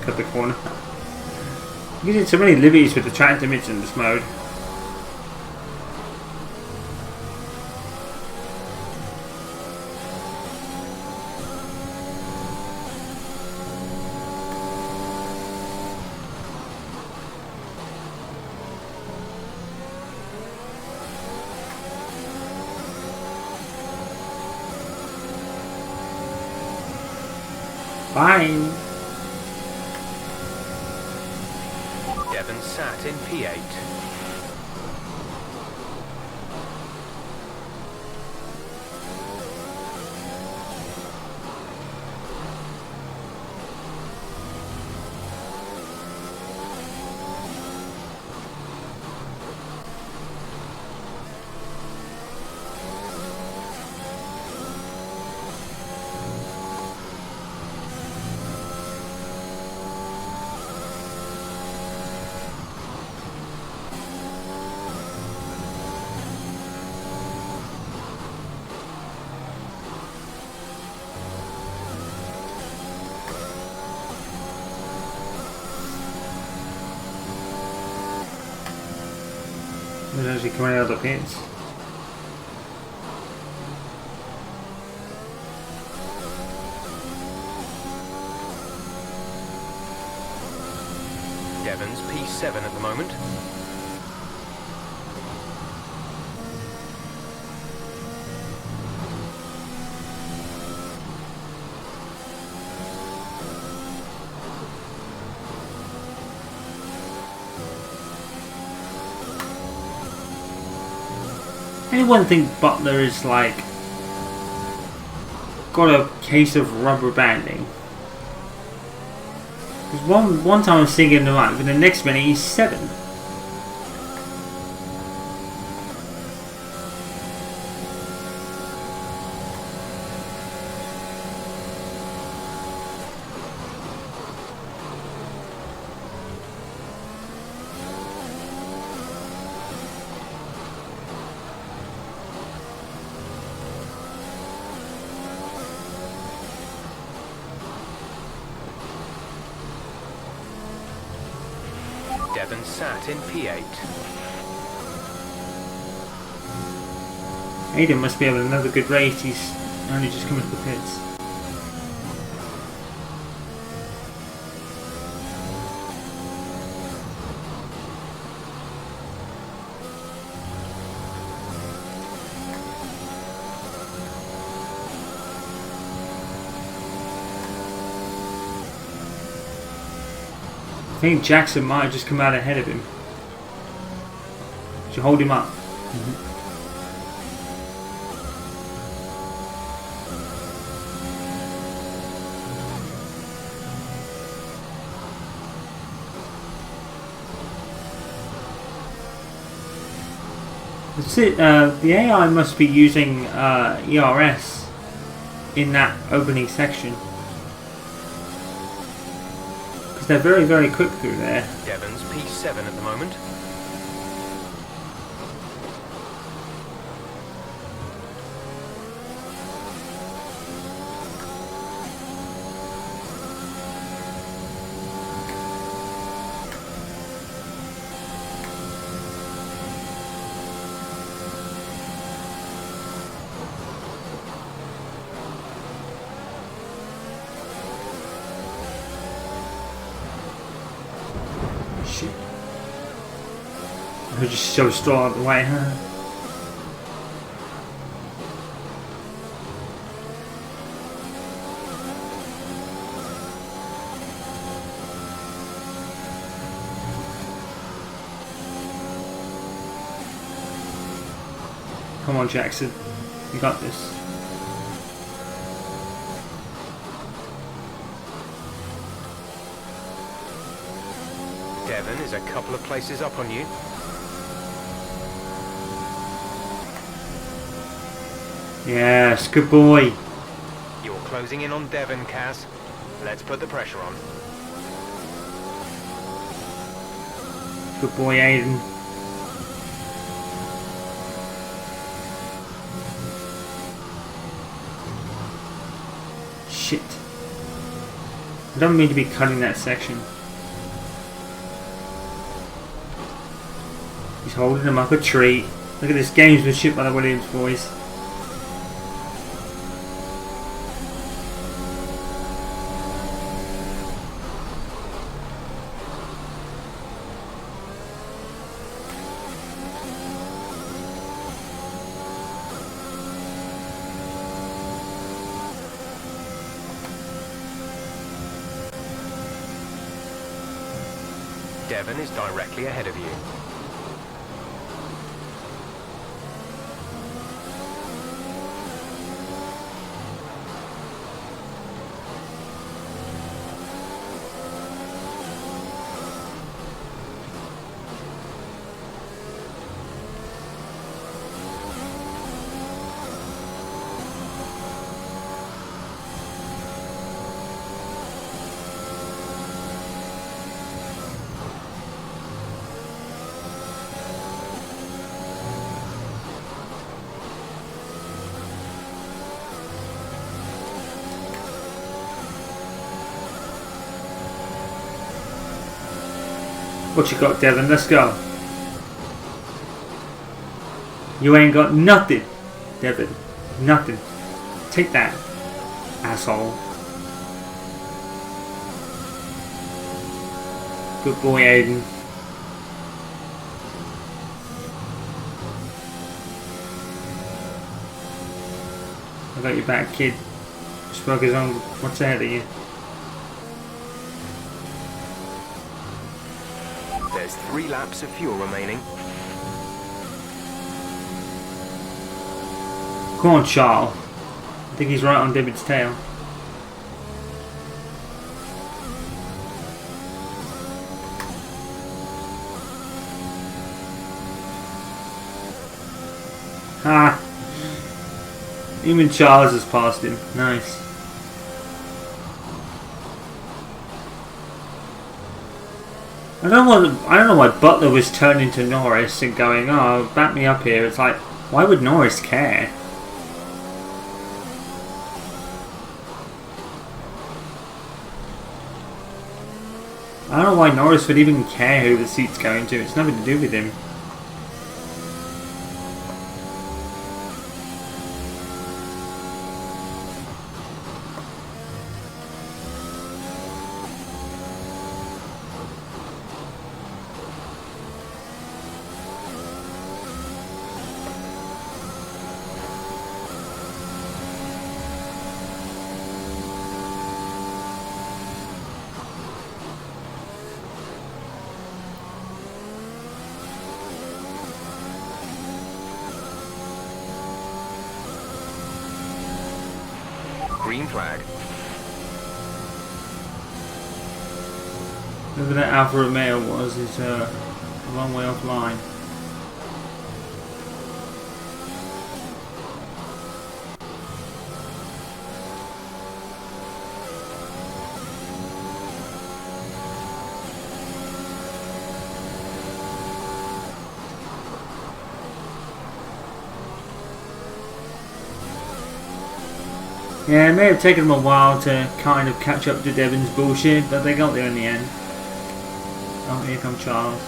cut the corner. You did so many liberties with the track damage in this mode. Fine. Devon sat in P8. There's actually coming out of the pits. Devon's P7 at the moment. Anyone think Butler is like got a case of rubber banding? Because one time I'm singing the right, but the next minute he's 7. Devon sat in P8. Aiden must be having another good race. He's only just coming to the pits. I think Jackson might have just come out ahead of him. Should hold him up. That's it. The AI must be using ERS in that opening section. They're very, very quick through there. Devon's P7 at the moment. Shit. We're just so strong out the way, huh? Come on, Jackson. You got this. Devon is a couple of places up on you. Yes, good boy. You're closing in on Devon, Kaz. Let's put the pressure on. Good boy, Aiden. Shit. I don't mean to be cutting that section. He's holding him up a tree. Look at this gamesmanship by the Williams boys. Devon is directly ahead of you. What you got, Devon? Let's go. You ain't got nothing, Devon. Nothing. Take that, asshole. Good boy, Aiden. I got your back, kid. Smokers on. What's ahead of you? There's 3 laps of fuel remaining. Come on, Charles. I think he's right on Devon's tail. Ha! Even Charles has passed him. Nice. I don't know why Butler was turning to Norris and going, "Oh, back me up here." It's like, why would Norris care? I don't know why Norris would even care who the seat's going to. It's nothing to do with him. Green flag. Whoever that Alfa Romeo was is a long way offline. Yeah, it may have taken them a while to kind of catch up to Devon's bullshit, but they got there in the end. Oh, here comes Charles.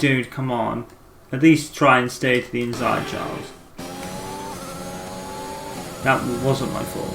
Dude, come on. At least try and stay to the inside, Charles. That wasn't my fault.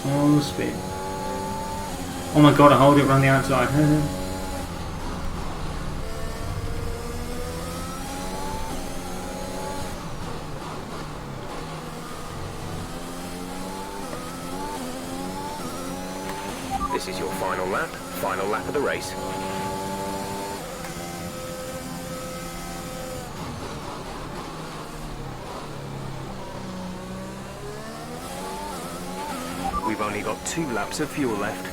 All the speed. Oh my god, I hold it around the outside. This is your final lap of the race. We've only got 2 laps of fuel left.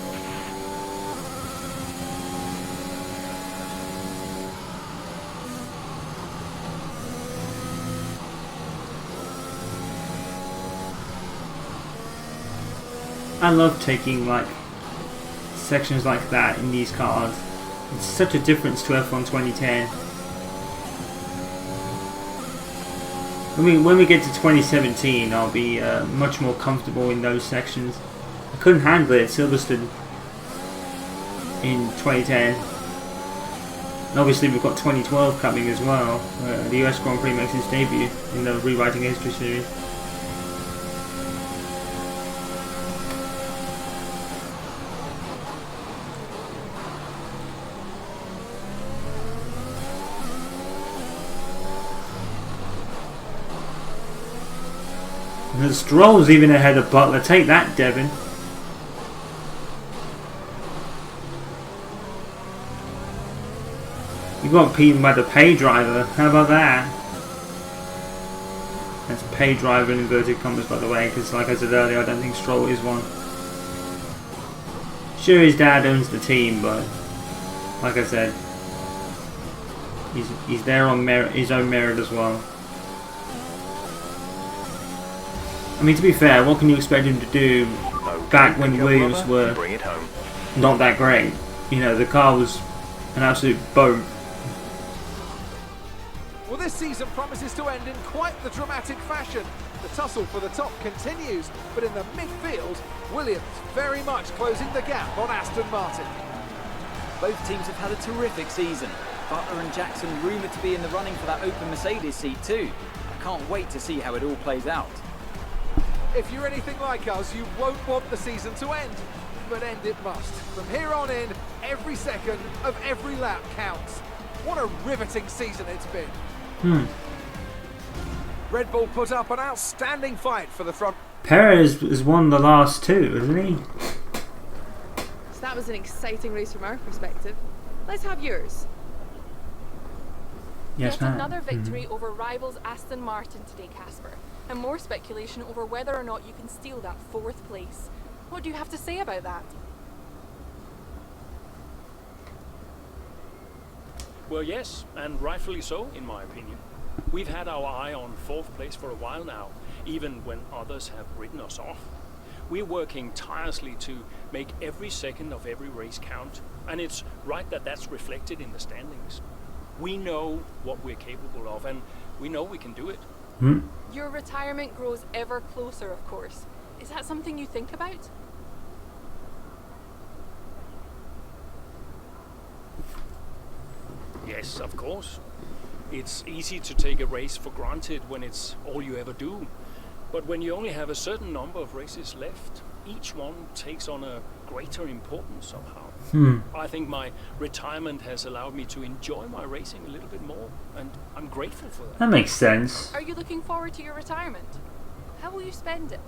I love taking like sections like that in these cars. It's such a difference to F1 2010. When we get to 2017, I'll be much more comfortable in those sections. I couldn't handle it at Silverstone in 2010. And obviously we've got 2012 coming as well. The US Grand Prix makes its debut in the Rewriting History series. And Stroll's even ahead of Butler. Take that, Devin. You got beaten by the pay driver. How about that? That's pay driver in inverted commas, by the way, because like I said earlier, I don't think Stroll is one. Sure, his dad owns the team, but like I said, he's there on his own merit as well. I mean, to be fair, what can you expect him to do back when Williams were not that great? You know, the car was an absolute boat. Well, this season promises to end in quite the dramatic fashion. The tussle for the top continues, but in the midfield, Williams very much closing the gap on Aston Martin. Both teams have had a terrific season. Butler and Jackson rumoured to be in the running for that open Mercedes seat too. I can't wait to see how it all plays out. If you're anything like us, you won't want the season to end, but end it must. From here on in, every second of every lap counts. What a riveting season it's been. Red Bull put up an outstanding fight for the front. Perez has won the last 2, hasn't he? So that was an exciting race from our perspective. Let's have yours. Yes, Yet ma'am. another victory over rivals Aston Martin today, Casper. And more speculation over whether or not you can steal that 4th place. What do you have to say about that? Well, yes, and rightfully so, in my opinion. We've had our eye on 4th place for a while now, even when others have written us off. We're working tirelessly to make every second of every race count, and it's right that that's reflected in the standings. We know what we're capable of, and we know we can do it. Your retirement grows ever closer, of course. Is that something you think about? Yes, of course. It's easy to take a race for granted when it's all you ever do. But when you only have a certain number of races left, each one takes on a greater importance somehow. I think my retirement has allowed me to enjoy my racing a little bit more, and I'm grateful for that. That makes sense. Are you looking forward to your retirement? How will you spend it?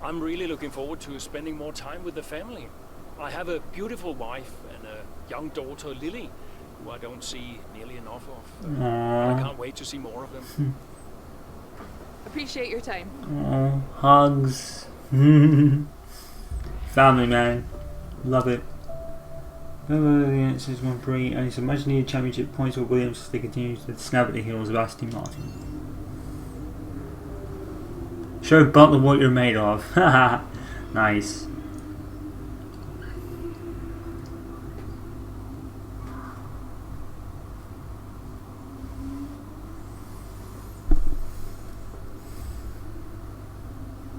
I'm really looking forward to spending more time with the family. I have a beautiful wife and a young daughter, Lily, who I don't see nearly enough of. I can't wait to see more of them. Appreciate your time. Oh, hugs. Family, man. Love it. The answer is Grand Prix, and it's a much needed championship points for Williams as they continue to snap at the heels of Aston Martin. Show Butler what you're made of. Haha. Nice.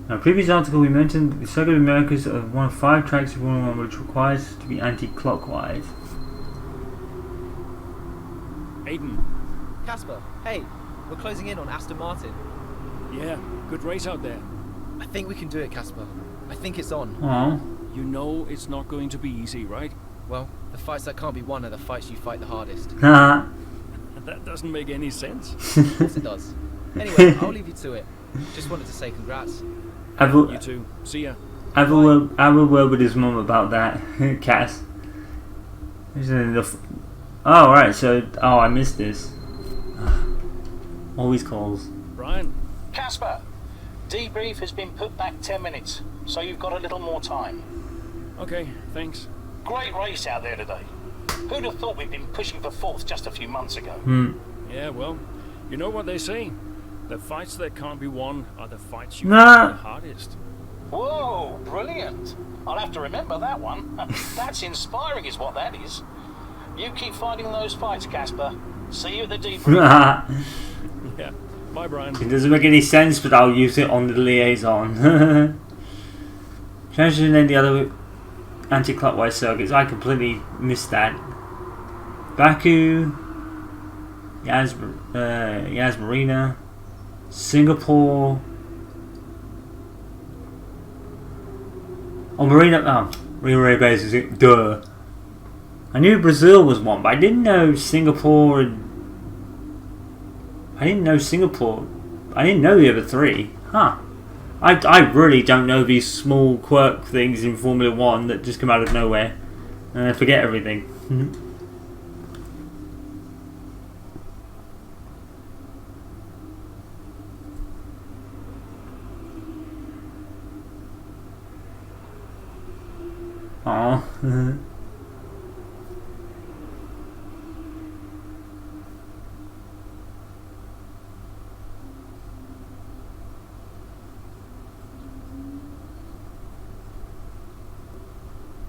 In a previous article we mentioned the Circuit of Americas are one of 5 tracks in Formula 1 which requires to be anti-clockwise. Aiden. Casper, hey, we're closing in on Aston Martin. Yeah, good race out there. I think we can do it, Casper. I think it's on. Oh. You know it's not going to be easy, right? Well, the fights that can't be won are the fights you fight the hardest. Haha. That doesn't make any sense. Of course it does. Anyway, I'll leave you to it. Just wanted to say congrats. You too. See ya. Have a word with his mum about that, Cass. Oh, right, so... Oh, I missed this. Always calls. Brian, Casper, debrief has been put back 10 minutes, so you've got a little more time. okay, thanks. Great race out there today. Who'd have thought we'd been pushing for fourth just a few months ago? Yeah, well, you know what they say. The fights that can't be won are the fights you Nah. fight the hardest. Whoa, brilliant. I'll have to remember that one. That's inspiring is what that is. You keep fighting those fights, Casper. See you at the debrief. Yeah. Bye, Brian. It doesn't make any sense, but I'll use it on the liaison. Changing in the other anti-clockwise circuits, I completely missed that. Baku, Yas Marina, Singapore. Marina Bay is it? Duh. I knew Brazil was one, but I didn't know Singapore and I didn't know the other three. Huh. I really don't know these small quirk things in Formula 1 that just come out of nowhere. And I forget everything. Aw.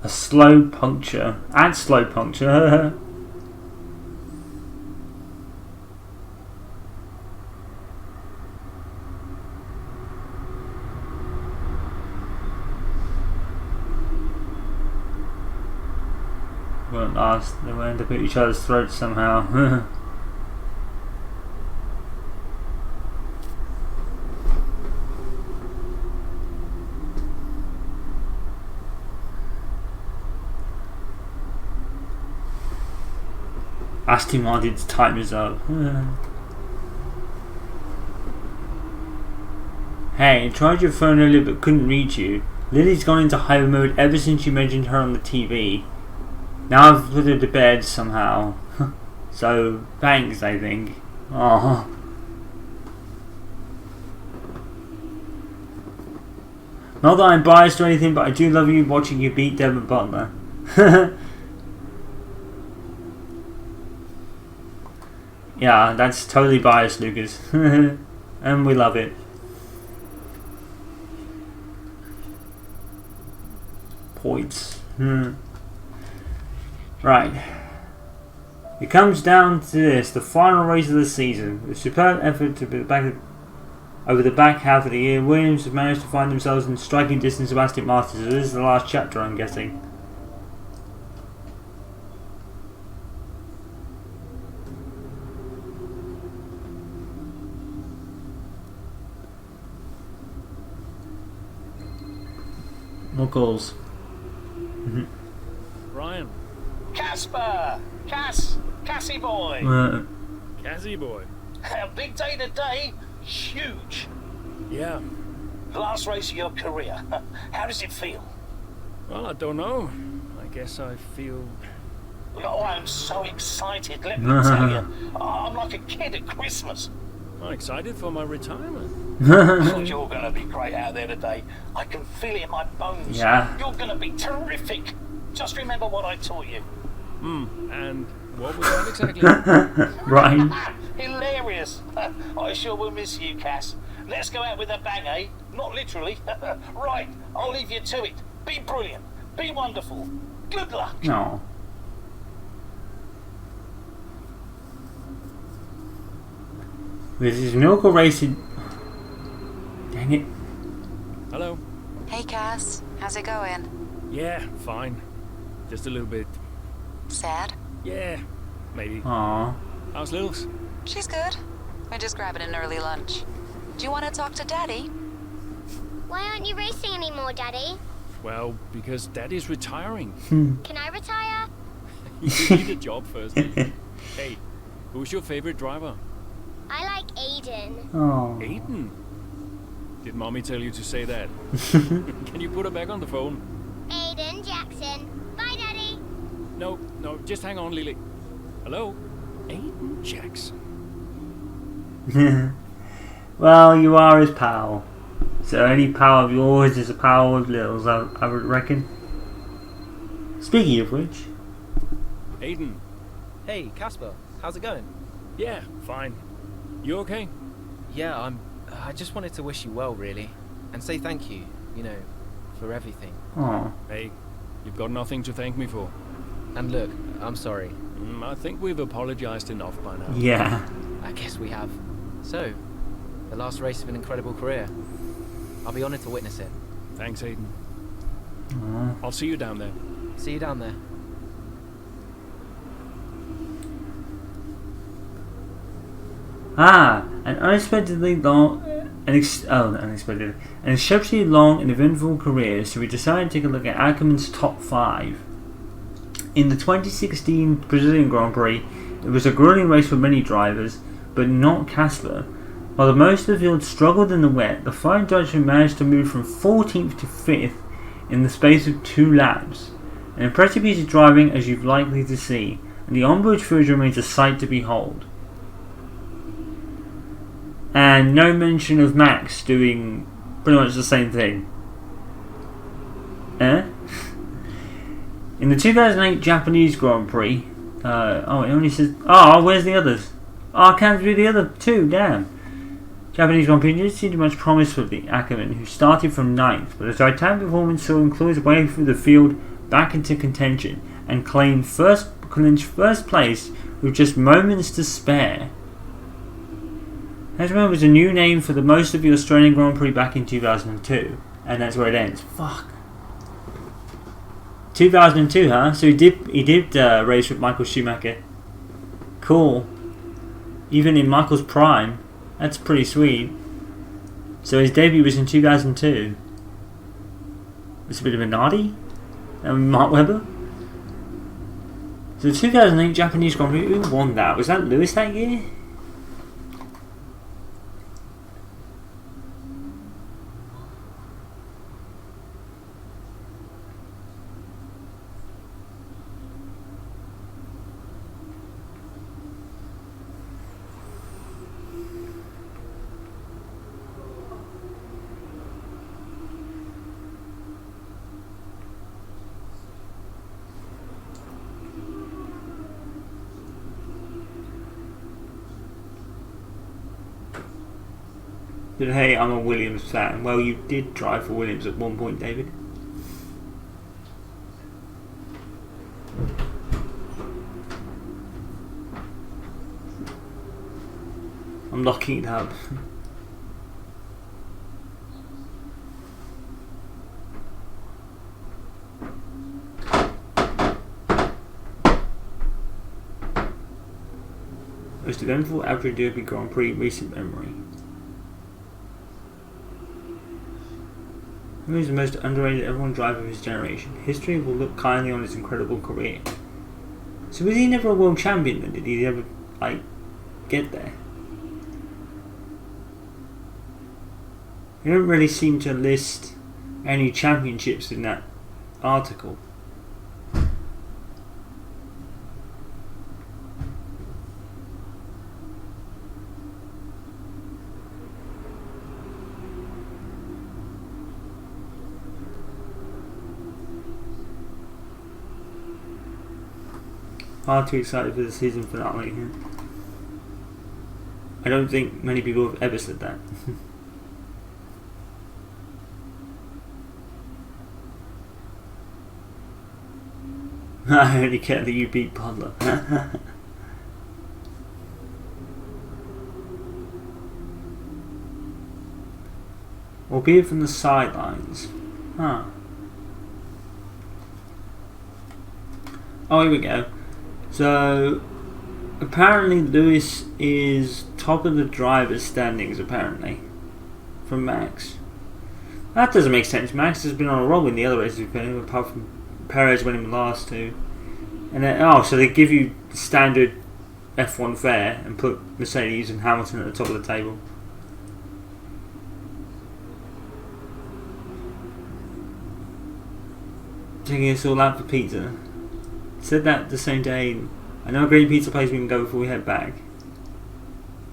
A slow puncture. Add slow puncture. Won't last. They will end up at each other's throats somehow. Aston Martin's time is up. Hey, I tried your phone earlier but couldn't reach you. Lily's gone into hyper mode ever since you mentioned her on the TV. Now I've put her to bed somehow. So, thanks, I think. Aww. Not that I'm biased or anything, but I do love you watching you beat Devon Butler. Yeah, that's totally biased, Lucas. And we love it. Points. Right. It comes down to this, the final race of the season. With superb effort to be back over the back half of the year, Williams have managed to find themselves in striking distance of Aston Martin, so this is the last chapter, I'm guessing. More calls. Brian. Casper! Cassie boy! Cassie boy. A big day today. Huge. Yeah. Last race of your career. How does it feel? Well, I don't know. I guess I feel... Oh, I'm so excited, let me tell you. I'm like a kid at Christmas. I'm excited for my retirement. You're going to be great out there today. I can feel it in my bones. Yeah. You're going to be terrific. Just remember what I taught you. And what was that exactly? Right. Hilarious. I sure will miss you, Cass. Let's go out with a bang, eh? Not literally. Right, I'll leave you to it. Be brilliant. Be wonderful. Good luck. No. This is Miracle Racing. Dang it. Hello. Hey Cass, how's it going? Yeah, fine. Just a little bit. Sad? Yeah, maybe. Aww. How's Lils? She's good. We're just grabbing an early lunch. Do you want to talk to Daddy? Why aren't you racing anymore, Daddy? Well, because Daddy's retiring. Can I retire? You need a job first. Hey, who's your favorite driver? I like Aiden. Oh. Aiden? Did Mommy tell you to say that? Can you put her back on the phone? Aiden Jackson. Bye, Daddy. No, just hang on, Lily. Hello? Aiden Jackson. Well, you are his pal. So any power of yours is a power of Lil's, I would reckon. Speaking of which... Aiden. Hey, Casper. How's it going? Yeah, fine. You okay? Yeah, I just wanted to wish you well, really. And say thank you, for everything. Oh. Hey, you've got nothing to thank me for. And look, I'm sorry. I think we've apologized enough by now. Yeah. I guess we have. So, the last race of an incredible career. I'll be honoured to witness it. Thanks, Aiden. Oh. I'll see you down there. See you down there. An unexpectedly long, an exceptionally long and eventful career, so we decided to take a look at Ackerman's top 5. In the 2016 Brazilian Grand Prix, it was a grueling race for many drivers, but not Casper. While the most of the field struggled in the wet, the fine Dutchman managed to move from 14th to 5th in the space of 2 laps. An impressive piece of driving, as you've likely to see, and the onboard footage remains a sight to behold. And no mention of Max doing pretty much the same thing. In the 2008 Japanese Grand Prix, it only says, where's the others? I can't do the other 2, damn. Japanese Grand Prix didn't seem to much promise for the Ackerman, who started from 9th, but his Titanic performance saw him claw his way through the field back into contention and claim first place with just moments to spare. Ackerman was a new name for the most of the Australian Grand Prix back in 2002, and that's where it ends. Fuck. 2002, huh? So he did race with Michael Schumacher. Cool. Even in Michael's prime, that's pretty sweet. So his debut was in 2002. It's a bit of a naughty. Mark Webber. So the 2008 Japanese Grand Prix, who won that? Was that Lewis that year? But hey, I'm a Williams fan. Well, you did drive for Williams at one point, David. I'm locking it up. Most eventful Abu Dhabi Grand Prix recent memory. He was the most underrated F1 driver of his generation. History will look kindly on his incredible career. So was he never a world champion then? Did he ever, get there? He don't really seem to list any championships in that article. Far too excited for the season finale. I don't think many people have ever said that. I only care that you beat Podler. Albeit from the sidelines. Huh. Oh, here we go. So, apparently Lewis is top of the drivers' standings, apparently. From Max. That doesn't make sense. Max has been on a roll in the other races we've been in, apart from Perez winning the last 2. And then, so they give you the standard F1 fare and put Mercedes and Hamilton at the top of the table. Taking us all out for pizza. Said that the same day. I know a great pizza place we can go before we head back.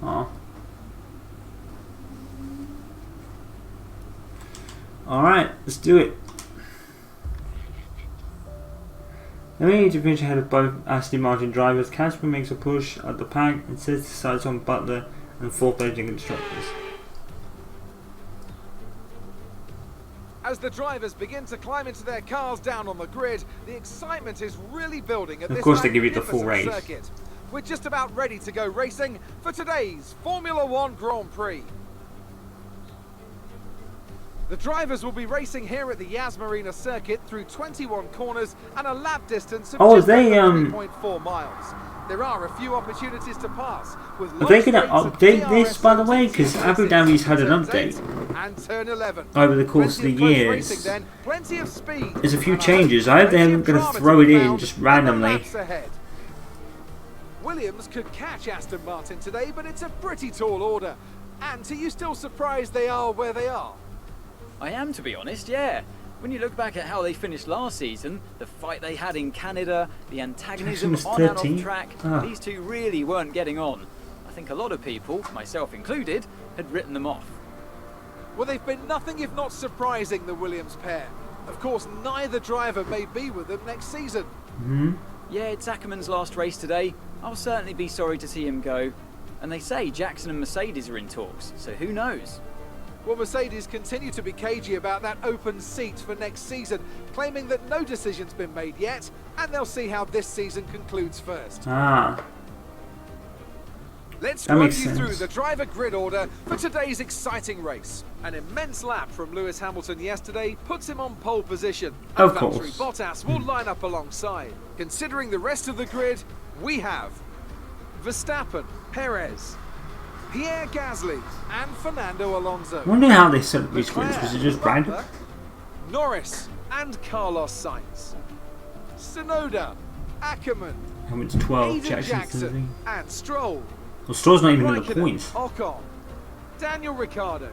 Aw. Alright, let's do it. Then we need to finish ahead of both Aston Martin drivers. Casper makes a push at the pack and sets his sights on Butler and 4th place constructors. As the drivers begin to climb into their cars down on the grid, the excitement is really building at this Of course they give you the full magnificent race. circuit. We're just about ready to go racing for today's Formula One Grand Prix. The drivers will be racing here at the Yas Marina circuit through 21 corners and a lap distance of just over 3.4 miles. There are a few opportunities to pass. With Are they going to update this, by the way? Because Abu Dhabi's had an update and turn 11. over the course of the years. Racing, then. Plenty of speed. There's a few changes. I hope they aren't going to throw it in just randomly. Williams could catch Aston Martin today, but it's a pretty tall order. And are you still surprised they are where they are? I am, to be honest, yeah. When you look back at how they finished last season, the fight they had in Canada, the antagonism was on and off 13. track, Ah. these two really weren't getting on. I think a lot of people, myself included, had written them off. Well, they've been nothing if not surprising, the Williams pair. Of course, neither driver may be with them next season. Yeah, it's Ackerman's last race today. I'll certainly be sorry to see him go. And they say Jackson and Mercedes are in talks, so who knows? Well, Mercedes continue to be cagey about that open seat for next season, claiming that no decision's been made yet, and they'll see how this season concludes first. Ah, Let's that run you makes through sense. the driver grid order for today's exciting race. An immense lap from Lewis Hamilton yesterday puts him on pole position. Of and Valtteri course. Bottas will line up alongside. Considering the rest of the grid, we have Verstappen, Perez, Pierre Gasly and Fernando Alonso. I wonder how they set up these grids. Leclerc, Was it just random? Butler, Norris and Carlos Sainz. Tsunoda, Ackerman, Hamilton's 12, Aiden Jackson's Jackson 13. and Stroll. Well, Stroll's not even in the Raikkonen, points. Ocon, Daniel Ricciardo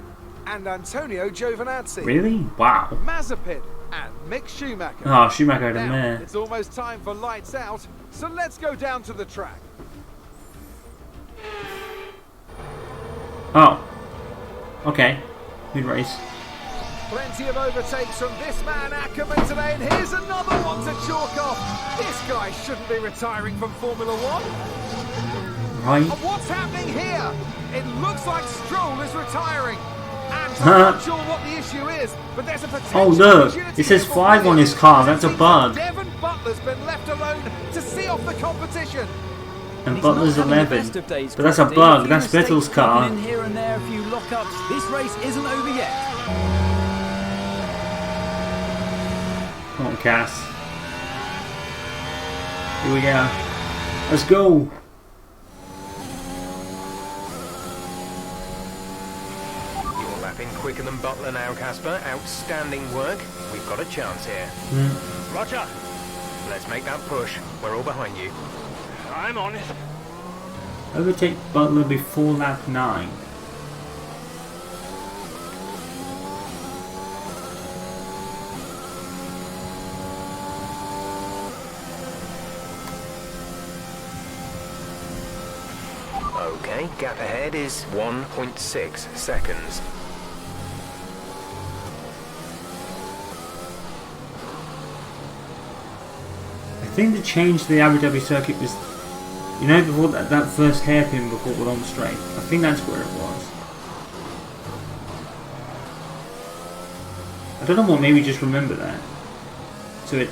and Antonio Giovinazzi. Really? Wow. Mazepin and Mick Schumacher. Oh, Schumacher had a Now, mare. it's almost time for lights out, so let's go down to the track. Oh. Okay. Good race. Plenty of overtakes from this man Ackerman today, and here's another one to chalk off. This guy shouldn't be retiring from Formula One. Right. And what's happening here? It looks like Stroll is retiring. And I'm not sure what the issue is, but there's a potential Oh, look. opportunity It says for 5 on his Williams. car. That's a bug. Devon Butler's been left alone to see off the competition. And He's Butler's not having the 11. best of days, But that's a Crofty. bug. few That's mistakes Vettel's car. creeping in here and there, a few lockups. This race isn't over yet. Come on, Cass. Here we go. Let's go. You're lapping quicker than Butler now, Casper. Outstanding work. We've got a chance here. Roger. Let's make that push. We're all behind you. I'm on it. Overtake Butler before lap 9. Okay, gap ahead is 1.6 seconds. I think the change to the Abu Dhabi circuit was, you know, before that first hairpin before the long straight. I think that's where it was. I don't know what made me just remember that. So it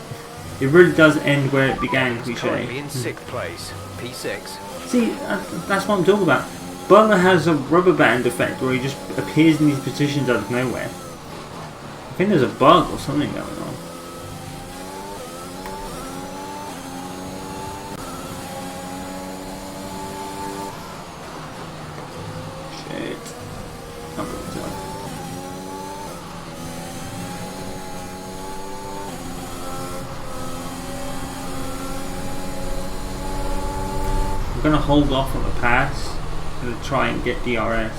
really does end where it began, Currently cliche. in 6th place, P6. See, that's what I'm talking about. Butler has a rubber band effect where he just appears in these positions out of nowhere. I think there's a bug or something going on. Shit. I'll put this up. I'm gonna hold off on the pass. I'm gonna try and get DRS.